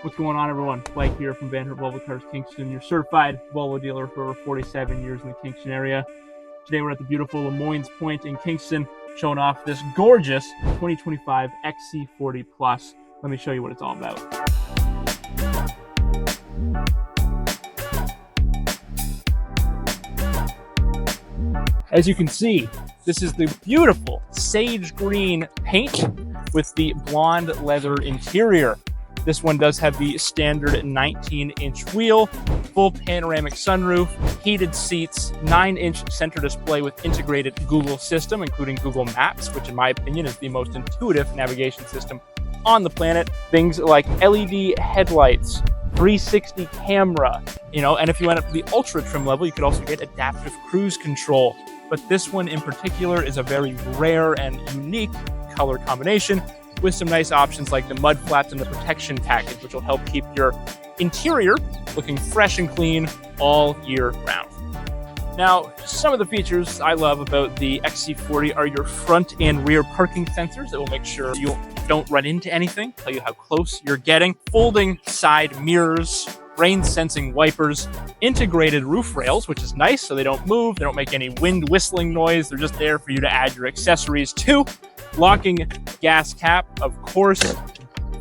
What's going on, everyone? Blake here from Herpt Volvo Cars Kingston, your certified Volvo dealer for over 47 years in the Kingston area. Today we're at the beautiful Lemoyne's Point in Kingston, showing off this gorgeous 2025 XC40 Plus. Let me show you what it's all about. As you can see, this is the beautiful sage green paint with the blonde leather interior. This one does have the standard 19-inch wheel, full panoramic sunroof, heated seats, 9-inch center display with integrated Google system, including Google Maps, which in my opinion is the most intuitive navigation system on the planet. Things like LED headlights, 360 camera, and if you end up to the ultra trim level, you could also get adaptive cruise control. But this one in particular is a very rare and unique color combination, with some nice options like the mud flaps and the protection package, which will help keep your interior looking fresh and clean all year round. Now, some of the features I love about the XC40 are your front and rear parking sensors that will make sure you don't run into anything, tell you how close you're getting, folding side mirrors, rain sensing wipers, integrated roof rails, which is nice so they don't move, they don't make any wind whistling noise, they're just there for you to add your accessories to. Locking gas cap, of course,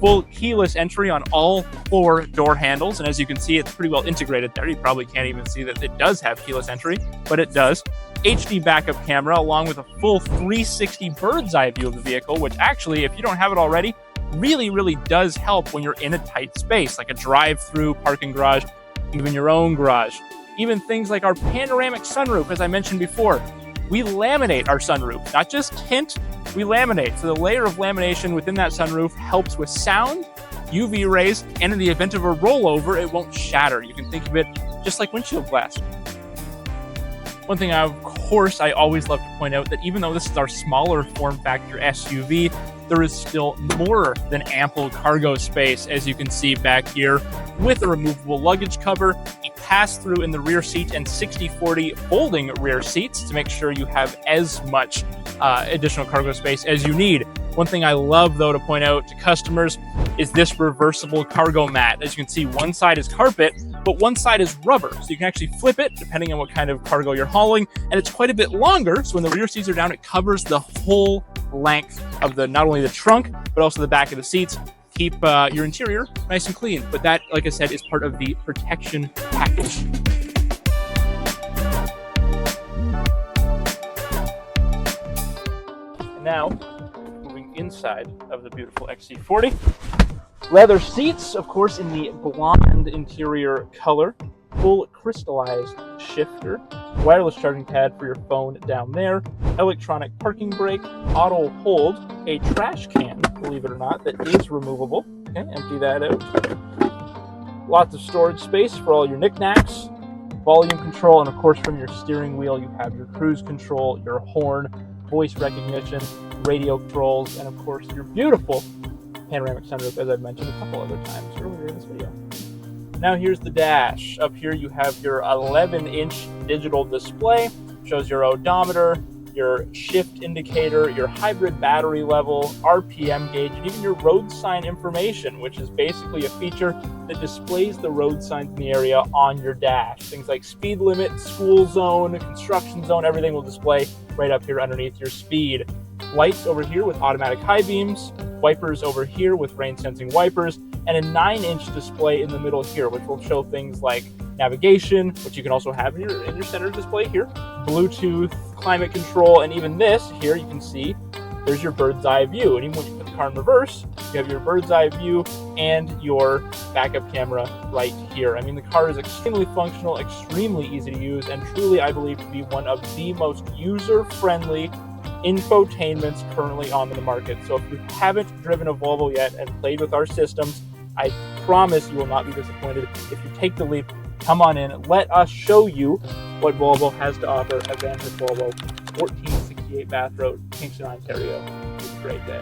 full keyless entry on all 4 door handles, and as you can see, it's pretty well integrated there. You probably can't even see that it does have keyless entry, but it does. HD backup camera, along with a full 360 bird's eye view of the vehicle, which actually, if you don't have it already, really does help when you're in a tight space, like a drive-through parking garage, even your own garage. Even things like our panoramic sunroof, as I mentioned before, we laminate our sunroof, not just tint, we laminate. So the layer of lamination within that sunroof helps with sound, UV rays, and in the event of a rollover, it won't shatter. You can think of it just like windshield glass. One thing, of course, I always love to point out that even though this is our smaller form factor SUV, there is still more than ample cargo space, as you can see back here, with a removable luggage cover, a pass-through in the rear seat, and 60/40 folding rear seats to make sure you have as much additional cargo space as you need. One thing I love, though, to point out to customers is this reversible cargo mat. As you can see, one side is carpet, but one side is rubber, so you can actually flip it depending on what kind of cargo you're hauling, and it's quite a bit longer, so when the rear seats are down, it covers the whole length of not only the trunk, but also the back of the seats. Keep your interior nice and clean, but that, like I said, is part of the protection package. And now, moving inside of the beautiful XC40. Leather seats, of course, in the blonde interior color. Full crystallized shifter. Wireless charging pad for your phone down there. Electronic parking brake. Auto hold. A trash can, believe it or not, that is removable. Okay, empty that out. Lots of storage space for all your knickknacks. Volume control, and of course from your steering wheel you have your cruise control, your horn, voice recognition, radio controls, and of course your beautiful panoramic sunroof, as I've mentioned a couple other times earlier in this video. Now here's the dash. Up here you have your 11-inch digital display, shows your odometer, your shift indicator, your hybrid battery level, RPM gauge, and even your road sign information, which is basically a feature that displays the road signs in the area on your dash. Things like speed limit, school zone, construction zone, everything will display right up here underneath your speed. Lights over here with automatic high beams, wipers over here with rain sensing wipers, and a 9-inch display in the middle here, which will show things like navigation, which you can also have in your center display here, Bluetooth, climate control, and even this here you can see there's your bird's eye view. And even when you put the car in reverse, you have your bird's eye view and your backup camera right here. I mean, the car is extremely functional, extremely easy to use, and truly I believe to be one of the most user-friendly infotainments currently on the market. So if you haven't driven a Volvo yet and played with our systems, I promise you will not be disappointed. If you take the leap, come on in, let us show you what Volvo has to offer at Herpt Volvo, 1468 Bath Road, Kingston, Ontario. Have a great day.